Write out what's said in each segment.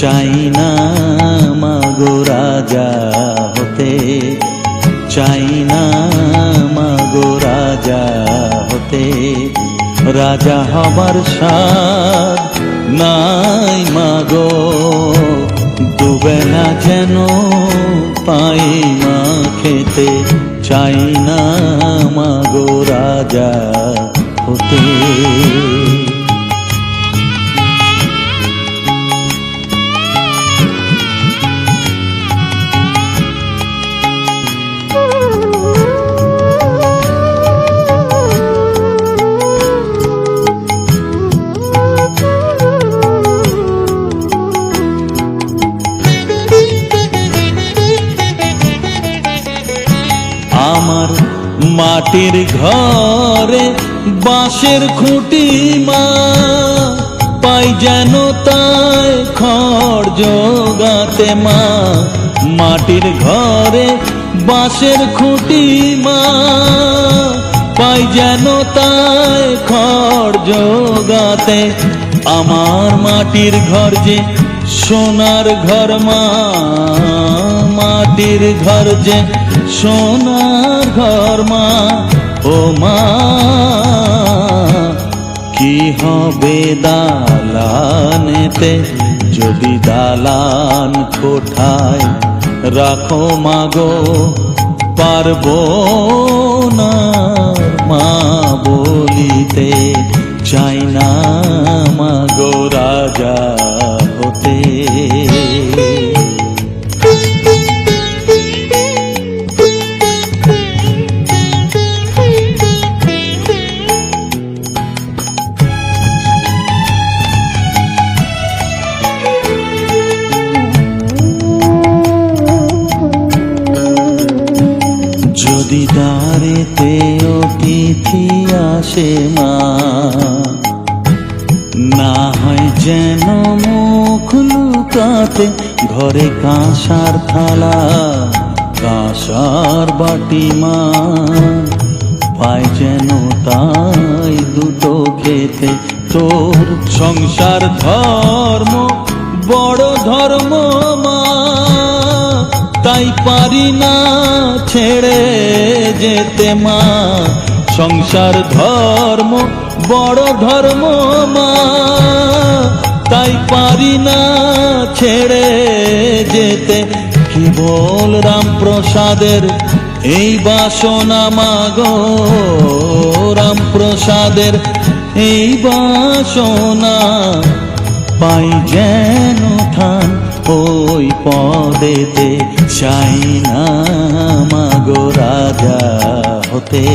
চাই না মাগো রাজা হতে, চাই না মাগো রাজা হতে। রাজা হবার স্বাদ নাই মাগো, দুবেলা যেন পাই মা খেতে। চাই না মাগো রাজা হতে। আমার মাটির ঘরে বাঁশের খুঁটি মা, পাই যেন তাই খড় জোগাতে মা। মাটির ঘরে বাঁশের খুঁটি মা, পাই যেন তাই খড় জোগাতে। আমার মাটির ঘর যে সোনার ঘর মা, মাটির ঘর যে সোনার ঘর মা। ও মা কি হবে দালানেতে, যদি দালান কোঠায় রাখো মাগো। পারবো না মা বলিতে, চাই না মাগো রাজা হতে। যদি দ্বারেতে অতিথি আসে মা, না হয় যেন মুখ লুকাতে। ঘরে কাঁসার থালা কাঁসার বাটি মা, পায় যেন তাই দুটো খেতে। তোর সংসার ধর্ম বড় ধর্ম মা, তাই পারি না ছেড়ে যেতে মা। সংসার ধর্ম বড় ধর্ম মা, তাই পারি না ছেড়ে যেতে। কেবল রামপ্রসাদের এই বাসনা মাগো, রামপ্রসাদের এই বাসনা। পাই যেন থান ওই পদেতে, চাই না মাগো রাজা হতে।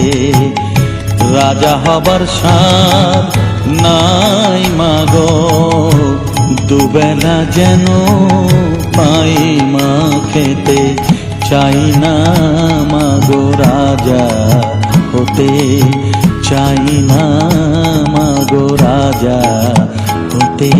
রাজা হবার স্বাদ নাই মাগো, দুবেলা যেন পাই মা খেতে। চাই না মাগো রাজা হতে, চাই না মাগো রাজা হতে।